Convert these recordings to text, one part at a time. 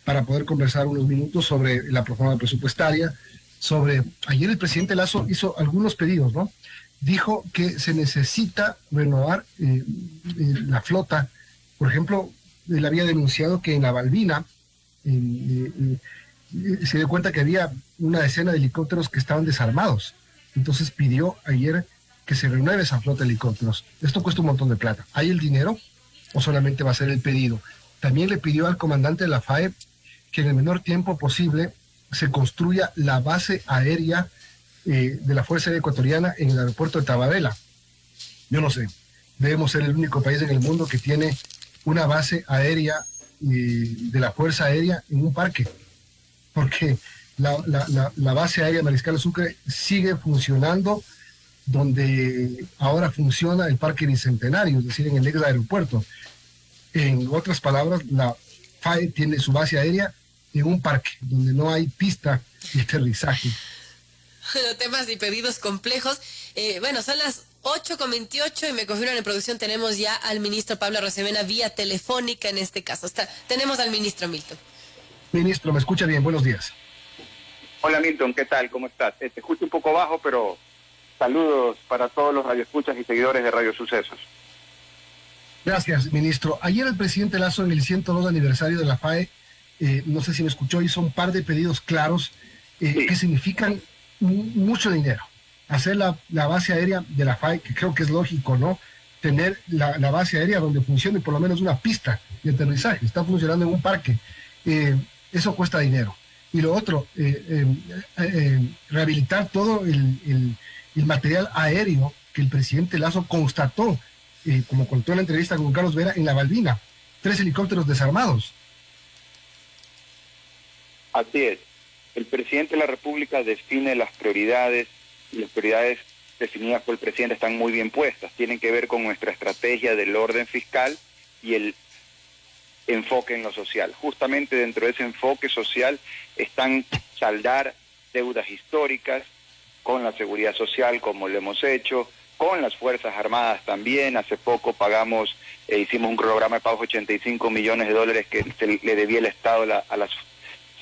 para poder conversar unos minutos sobre la prórroga presupuestaria. Ayer el presidente Lasso hizo algunos pedidos, ¿no? Dijo que se necesita renovar la flota. Por ejemplo, él había denunciado que en la Balbina se dio cuenta que había una decena de helicópteros que estaban desarmados. Entonces pidió ayer que se renueve esa flota de helicópteros. Esto cuesta un montón de plata. ¿Hay el dinero o solamente va a ser el pedido? También le pidió al comandante de la FAE que en el menor tiempo posible se construya la base aérea de la Fuerza Aérea Ecuatoriana en el aeropuerto de Tababela. Yo no sé, debemos ser el único país en el mundo que tiene una base aérea de la Fuerza Aérea en un parque, porque la base aérea Mariscal Sucre sigue funcionando donde ahora funciona el Parque Bicentenario, es decir, en el ex aeropuerto. En otras palabras, la FAE tiene su base aérea en un parque donde no hay pista de aterrizaje. Bueno, temas y pedidos complejos. Bueno, son las 8:28 y me confirman en producción, tenemos ya al ministro Pablo Arosemena vía telefónica en este caso. Tenemos al ministro Milton. Ministro, ¿me escucha bien? Buenos días. Hola Milton, ¿qué tal? ¿Cómo estás? Te escucho un poco bajo, pero saludos para todos los radioescuchas y seguidores de Radio Sucesos. Gracias, ministro. Ayer el presidente Lasso, en el 102 aniversario de la FAE, no sé si me escuchó, hizo un par de pedidos claros Sí. que significan mucho dinero. Hacer la base aérea de la FAE, que creo que es lógico, ¿no? Tener la base aérea donde funcione por lo menos una pista de aterrizaje. Está funcionando en un parque. Eso cuesta dinero. Y lo otro, rehabilitar todo el material aéreo que el presidente Lasso constató, como contó en la entrevista con Carlos Vera, en la Balbina. 3 helicópteros desarmados. Así es. El presidente de la República define las prioridades, y las prioridades definidas por el presidente están muy bien puestas. Tienen que ver con nuestra estrategia del orden fiscal y el enfoque en lo social. Justamente dentro de ese enfoque social están saldar deudas históricas con la seguridad social, como lo hemos hecho, con las Fuerzas Armadas también. Hace poco pagamos, hicimos un programa de pagos de $85 millones que le debía el Estado a la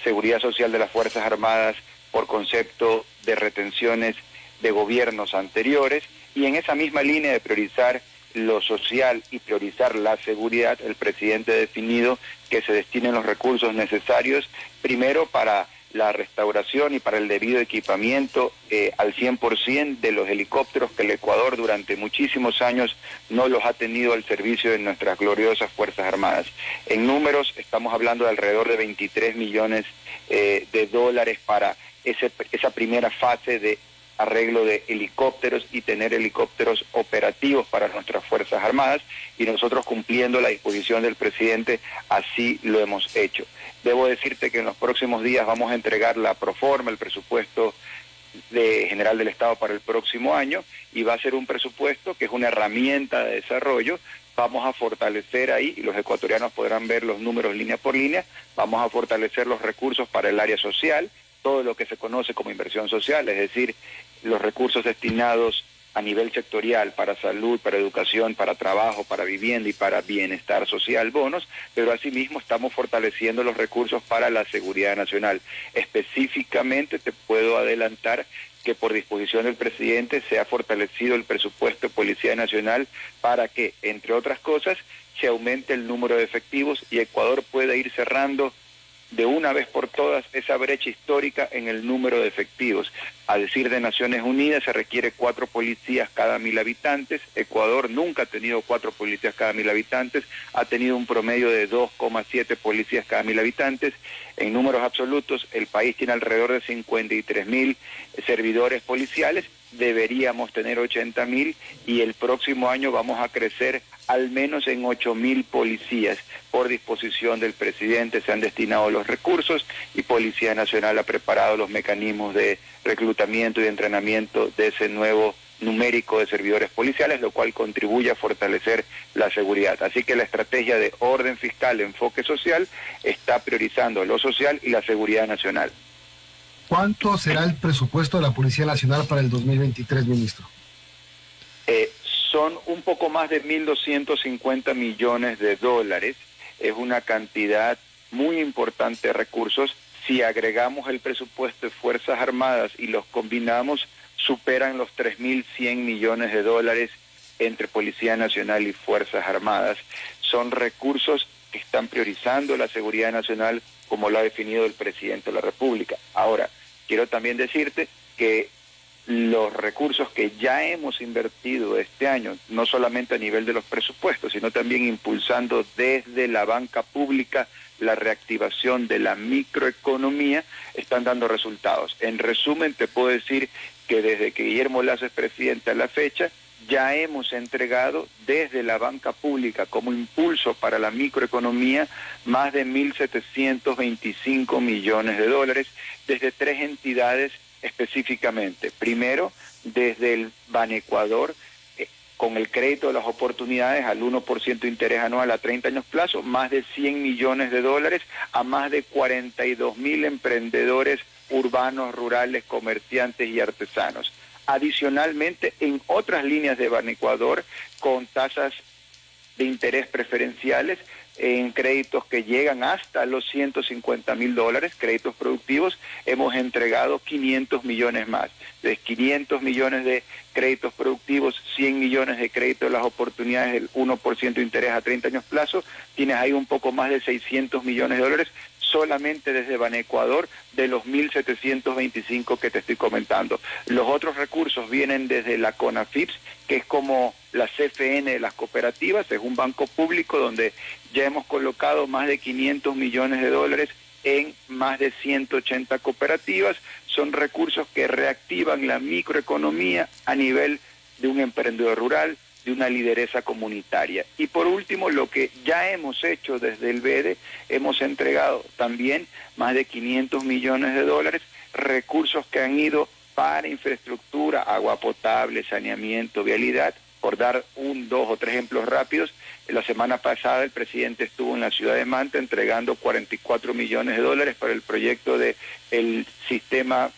seguridad social de las Fuerzas Armadas por concepto de retenciones de gobiernos anteriores, y en esa misma línea de priorizar lo social y priorizar la seguridad, el presidente ha definido que se destinen los recursos necesarios, primero para la restauración y para el debido equipamiento al 100% de los helicópteros que el Ecuador durante muchísimos años no los ha tenido al servicio de nuestras gloriosas Fuerzas Armadas. En números estamos hablando de alrededor de $23 millones para esa primera fase de arreglo de helicópteros y tener helicópteros operativos para nuestras Fuerzas Armadas, y nosotros, cumpliendo la disposición del presidente, así lo hemos hecho. Debo decirte que en los próximos días vamos a entregar la proforma, el presupuesto general del Estado para el próximo año, y va a ser un presupuesto que es una herramienta de desarrollo. Vamos a fortalecer ahí, y los ecuatorianos podrán ver los números línea por línea, vamos a fortalecer los recursos para el área social, todo lo que se conoce como inversión social, es decir, los recursos destinados a nivel sectorial para salud, para educación, para trabajo, para vivienda y para bienestar social, bonos, pero asimismo estamos fortaleciendo los recursos para la seguridad nacional. Específicamente te puedo adelantar que por disposición del presidente se ha fortalecido el presupuesto de Policía Nacional para que, entre otras cosas, se aumente el número de efectivos y Ecuador pueda ir cerrando de una vez por todas esa brecha histórica en el número de efectivos. A decir de Naciones Unidas se requiere 4 policías cada 1.000 habitantes. Ecuador nunca ha tenido 4 policías cada 1.000 habitantes, ha tenido un promedio de 2,7 policías cada 1.000 habitantes. En números absolutos, el país tiene alrededor de 53.000 servidores policiales, deberíamos tener 80.000, y el próximo año vamos a crecer al menos en 8.000 policías. Por disposición del presidente se han destinado los recursos y Policía Nacional ha preparado los mecanismos de reclutamiento y de entrenamiento de ese nuevo numérico de servidores policiales, lo cual contribuye a fortalecer la seguridad. Así que la estrategia de orden fiscal, enfoque social, está priorizando lo social y la seguridad nacional. ¿Cuánto será el presupuesto de la Policía Nacional para el 2023, ministro? Son un poco más de $1.250 millones. Es una cantidad muy importante de recursos. Si agregamos el presupuesto de Fuerzas Armadas y los combinamos, superan los 3.100 millones de dólares entre Policía Nacional y Fuerzas Armadas. Son recursos que están priorizando la seguridad nacional como lo ha definido el presidente de la República. Ahora, quiero también decirte que los recursos que ya hemos invertido este año, no solamente a nivel de los presupuestos, sino también impulsando desde la banca pública la reactivación de la microeconomía, están dando resultados. En resumen, te puedo decir que desde que Guillermo Lasso es presidente a la fecha, ya hemos entregado desde la banca pública como impulso para la microeconomía más de 1.725 millones de dólares desde 3 entidades específicamente. Primero, desde el Banecuador, con el crédito de las oportunidades al 1% de interés anual a 30 años plazo, más de 100 millones de dólares a más de 42.000 emprendedores urbanos, rurales, comerciantes y artesanos. Adicionalmente, en otras líneas de Banecuador, con tasas de interés preferenciales, en créditos que llegan hasta los 150.000 dólares, créditos productivos, hemos entregado 500 millones más. De 500 millones de créditos productivos, 100 millones de créditos de las oportunidades, el 1% de interés a 30 años plazo, tienes ahí un poco más de 600 millones de dólares solamente desde Banecuador de los 1.725 que te estoy comentando. Los otros recursos vienen desde la CONAFIPS, que es como la CFN de las cooperativas, es un banco público donde ya hemos colocado más de 500 millones de dólares en más de 180 cooperativas. Son recursos que reactivan la microeconomía a nivel de un emprendedor rural, de una lideresa comunitaria. Y por último, lo que ya hemos hecho desde el BEDE, hemos entregado también más de 500 millones de dólares, recursos que han ido para infraestructura, agua potable, saneamiento, vialidad. Por dar 1, 2 o 3 ejemplos rápidos, la semana pasada el presidente estuvo en la ciudad de Manta entregando 44 millones de dólares para el proyecto de el sistema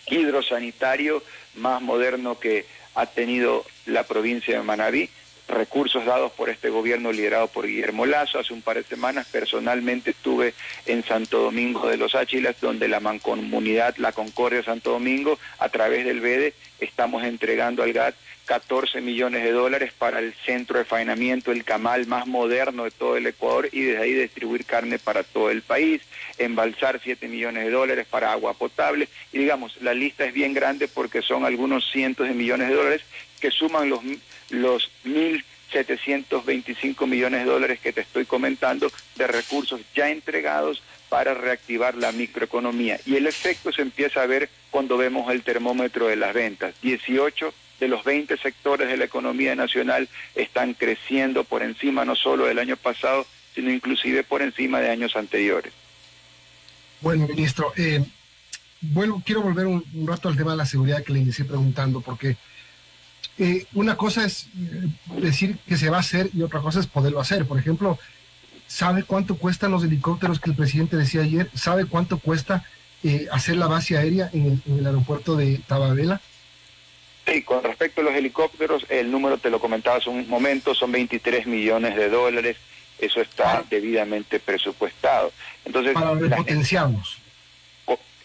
hidrosanitario más moderno que ha tenido la provincia de Manabí, recursos dados por este gobierno liderado por Guillermo Lasso. Hace un par de semanas personalmente estuve en Santo Domingo de los Áchilas, donde la mancomunidad La Concordia Santo Domingo, a través del BEDE, estamos entregando al GAT 14 millones de dólares para el centro de faenamiento, el camal más moderno de todo el Ecuador, y desde ahí distribuir carne para todo el país, embalsar 7 millones de dólares para agua potable, y digamos, la lista es bien grande porque son algunos cientos de millones de dólares que suman los 1.725 millones de dólares que te estoy comentando de recursos ya entregados para reactivar la microeconomía. Y el efecto se empieza a ver cuando vemos el termómetro de las ventas. 18 de los 20 sectores de la economía nacional están creciendo por encima no solo del año pasado, sino inclusive por encima de años anteriores. Bueno, ministro, quiero volver un rato al tema de la seguridad que le inicié preguntando, porque una cosa es decir que se va a hacer y otra cosa es poderlo hacer. Por ejemplo, ¿sabe cuánto cuestan los helicópteros que el presidente decía ayer? ¿Sabe cuánto cuesta hacer la base aérea en el aeropuerto de Tababela? Sí, con respecto a los helicópteros, el número te lo comentaba hace un momento, son 23 millones de dólares, eso está debidamente presupuestado. Entonces, para repotenciarlos.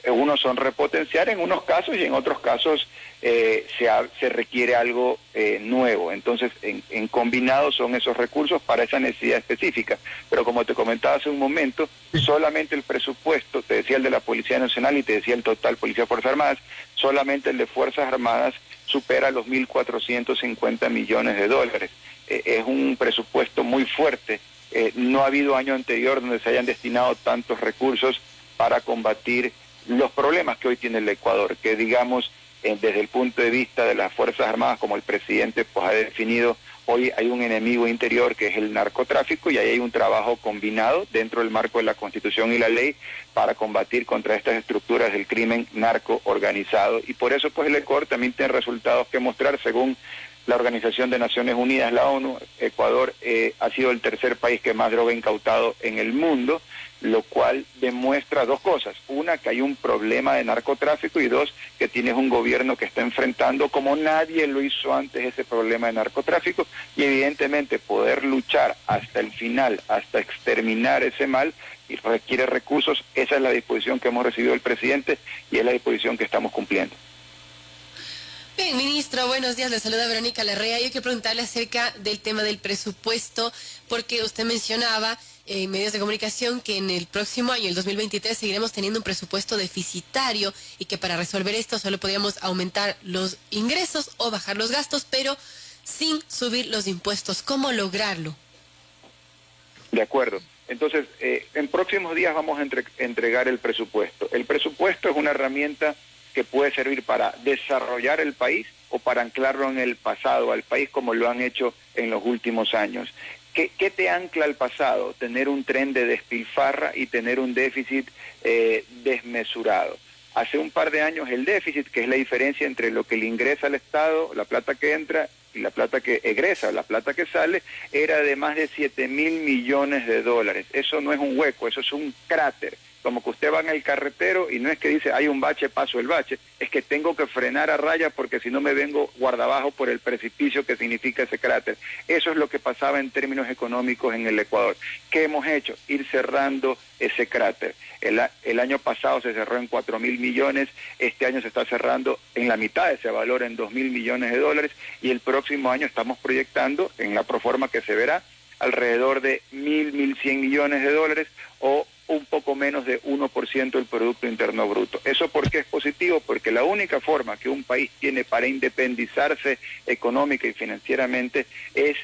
Unos son repotenciar en unos casos y en otros casos se requiere algo nuevo. Entonces, en combinado son esos recursos para esa necesidad específica. Pero como te comentaba hace un momento, solamente el presupuesto, te decía el de la Policía Nacional y te decía el total Policía Fuerzas Armadas, solamente el de Fuerzas Armadas supera los 1.450 millones de dólares. Es un presupuesto muy fuerte. No ha habido año anterior donde se hayan destinado tantos recursos para combatir los problemas que hoy tiene el Ecuador, que digamos, desde el punto de vista de las Fuerzas Armadas, como el presidente pues ha definido, hoy hay un enemigo interior que es el narcotráfico, y ahí hay un trabajo combinado dentro del marco de la Constitución y la ley para combatir contra estas estructuras del crimen narco organizado. Y por eso pues el Ecuador también tiene resultados que mostrar. Según la Organización de Naciones Unidas, la ONU, Ecuador ha sido el tercer país que más droga ha incautado en el mundo, lo cual demuestra dos cosas: una, que hay un problema de narcotráfico, y dos, que tienes un gobierno que está enfrentando como nadie lo hizo antes ese problema de narcotráfico, y evidentemente poder luchar hasta el final, hasta exterminar ese mal, y requiere recursos, esa es la disposición que hemos recibido del presidente y es la disposición que estamos cumpliendo. Bien, ministro, buenos días. Le saluda Verónica Larrea. Yo quiero preguntarle acerca del tema del presupuesto, porque usted mencionaba en medios de comunicación que en el próximo año, el 2023, seguiremos teniendo un presupuesto deficitario y que para resolver esto solo podríamos aumentar los ingresos o bajar los gastos, pero sin subir los impuestos. ¿Cómo lograrlo? De acuerdo. Entonces, en próximos días vamos a entregar el presupuesto. El presupuesto es una herramienta que puede servir para desarrollar el país o para anclarlo en el pasado, al país como lo han hecho en los últimos años. ¿Qué te ancla al pasado? Tener un tren de despilfarra y tener un déficit desmesurado. Hace un par de años el déficit, que es la diferencia entre lo que le ingresa al Estado, la plata que entra, y la plata que egresa, la plata que sale, era de más de 7.000 millones de dólares. Eso no es un hueco, eso es un cráter. Como que usted va en el carretero y no es que dice hay un bache, paso el bache, es que tengo que frenar a raya porque si no me vengo guardabajo por el precipicio que significa ese cráter. Eso es lo que pasaba en términos económicos en el Ecuador. ¿Qué hemos hecho? Ir cerrando ese cráter. El año pasado se cerró en 4.000 millones, este año se está cerrando en la mitad de ese valor, en 2.000 millones de dólares, y el próximo año estamos proyectando, en la proforma que se verá, alrededor de 1.100 millones de dólares o un poco menos de 1% del Producto Interno Bruto. ¿Eso por qué es positivo? Porque la única forma que un país tiene para independizarse económica y financieramente es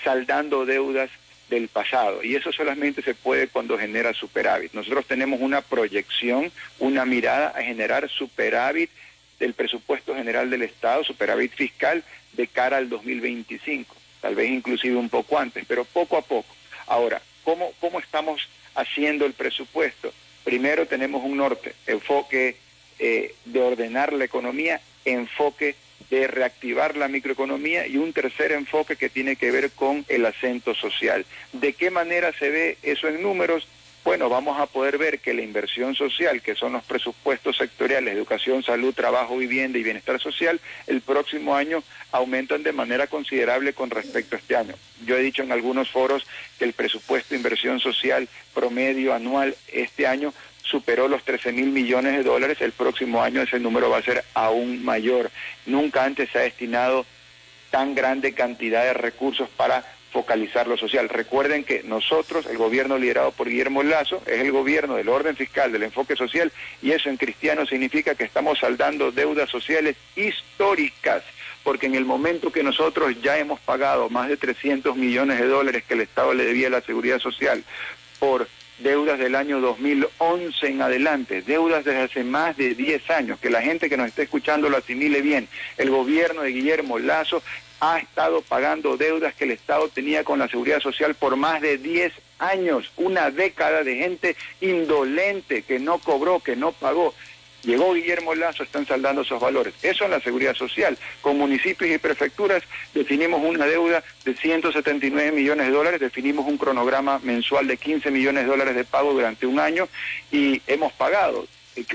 saldando deudas del pasado, y eso solamente se puede cuando genera superávit. Nosotros tenemos una proyección, una mirada a generar superávit del presupuesto general del Estado, superávit fiscal, de cara al 2025, tal vez inclusive un poco antes, pero poco a poco. Ahora, ¿cómo estamos haciendo el presupuesto? Primero tenemos un norte, enfoque de ordenar la economía, enfoque de reactivar la microeconomía y un tercer enfoque que tiene que ver con el acento social. ¿De qué manera se ve eso en números? Bueno, vamos a poder ver que la inversión social, que son los presupuestos sectoriales, educación, salud, trabajo, vivienda y bienestar social, el próximo año aumentan de manera considerable con respecto a este año. Yo he dicho en algunos foros que el presupuesto de inversión social promedio anual este año superó los 13.000 millones de dólares, el próximo año ese número va a ser aún mayor. Nunca antes se ha destinado tan grande cantidad de recursos para focalizar lo social. Recuerden que nosotros, el gobierno liderado por Guillermo Lasso, es el gobierno del orden fiscal, del enfoque social, y eso en cristiano significa que estamos saldando deudas sociales históricas, porque en el momento que nosotros ya hemos pagado más de 300 millones de dólares que el Estado le debía a la Seguridad Social por deudas del año 2011 en adelante, deudas desde hace más de 10 años, que la gente que nos está escuchando lo asimile bien. El gobierno de Guillermo Lasso ha estado pagando deudas que el Estado tenía con la Seguridad Social por más de 10 años, una década de gente indolente que no cobró, que no pagó. Llegó Guillermo Lasso, están saldando esos valores. Eso en la Seguridad Social. Con municipios y prefecturas definimos una deuda de 179 millones de dólares, definimos un cronograma mensual de 15 millones de dólares de pago durante un año y hemos pagado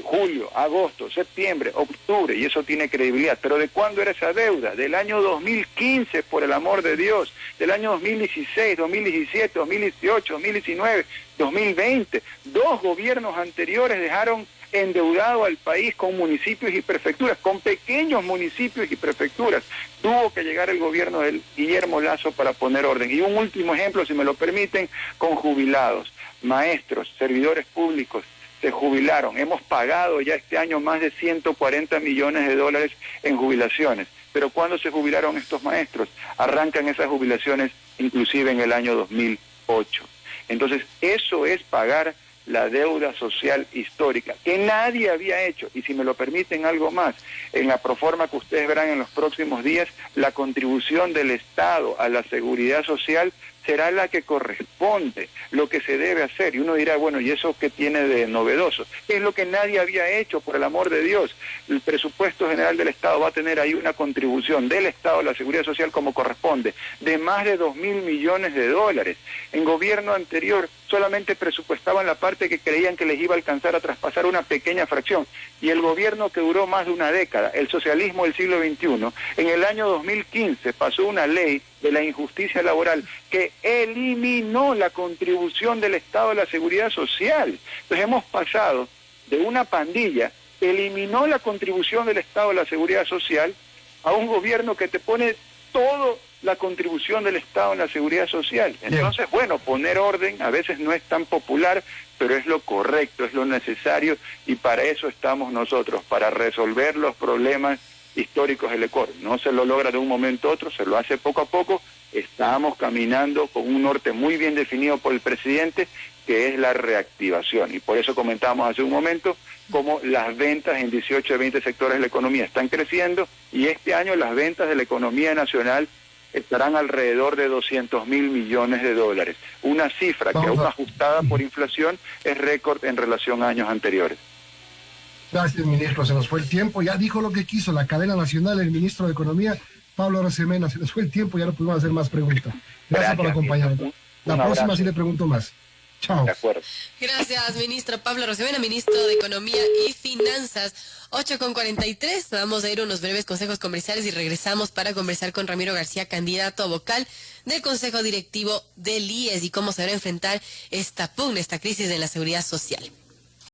julio, agosto, septiembre, octubre, y eso tiene credibilidad. Pero ¿de cuándo era esa deuda? Del año 2015, por el amor de Dios, del año 2016, 2017, 2018, 2019, 2020. Dos gobiernos anteriores dejaron endeudado al país con municipios y prefecturas, con pequeños municipios y prefecturas. Tuvo que llegar el gobierno de Guillermo Lasso para poner orden. Y un último ejemplo, si me lo permiten, con jubilados, maestros, servidores públicos, se jubilaron. Hemos pagado ya este año más de 140 millones de dólares en jubilaciones. Pero ¿cuándo se jubilaron estos maestros? Arrancan esas jubilaciones inclusive en el año 2008. Entonces, eso es pagar la deuda social histórica, que nadie había hecho. Y si me lo permiten algo más, en la proforma que ustedes verán en los próximos días, la contribución del Estado a la seguridad social será la que corresponde, lo que se debe hacer. Y uno dirá, bueno, ¿y eso qué tiene de novedoso? Es lo que nadie había hecho, por el amor de Dios. El presupuesto general del Estado va a tener ahí una contribución del Estado a la seguridad social como corresponde, de más de 2.000 millones de dólares. En gobierno anterior solamente presupuestaban la parte que creían que les iba a alcanzar a traspasar una pequeña fracción. Y el gobierno que duró más de una década, el socialismo del siglo XXI, en el año 2015 pasó una ley de la injusticia laboral que eliminó la contribución del Estado a la seguridad social. Entonces hemos pasado de una pandilla que eliminó la contribución del Estado a la seguridad social a un gobierno que te pone todo la contribución del Estado en la seguridad social. Entonces, bueno, poner orden a veces no es tan popular, pero es lo correcto, es lo necesario, y para eso estamos nosotros, para resolver los problemas históricos del Ecuador. No se lo logra de un momento a otro, se lo hace poco a poco. Estamos caminando con un norte muy bien definido por el presidente, que es la reactivación. Y por eso comentábamos hace un momento cómo las ventas en 18 de 20 sectores de la economía están creciendo, y este año las ventas de la economía nacional estarán alrededor de 200.000 millones de dólares. Una cifra que aún ajustada por inflación es récord en relación a años anteriores. Gracias, ministro. Se nos fue el tiempo. Ya dijo lo que quiso la cadena nacional, el ministro de Economía, Pablo Arosemena. Se nos fue el tiempo, ya no pudimos hacer más preguntas. Gracias por acompañarnos. La próxima sí le pregunto más. Chao. De acuerdo. Gracias, ministro Pablo Arosemena, ministro de Economía y Finanzas. 8:43. Vamos a ir a unos breves consejos comerciales y regresamos para conversar con Ramiro García, candidato a vocal del Consejo Directivo del IES, y cómo se va a enfrentar esta pugna, esta crisis en la seguridad social.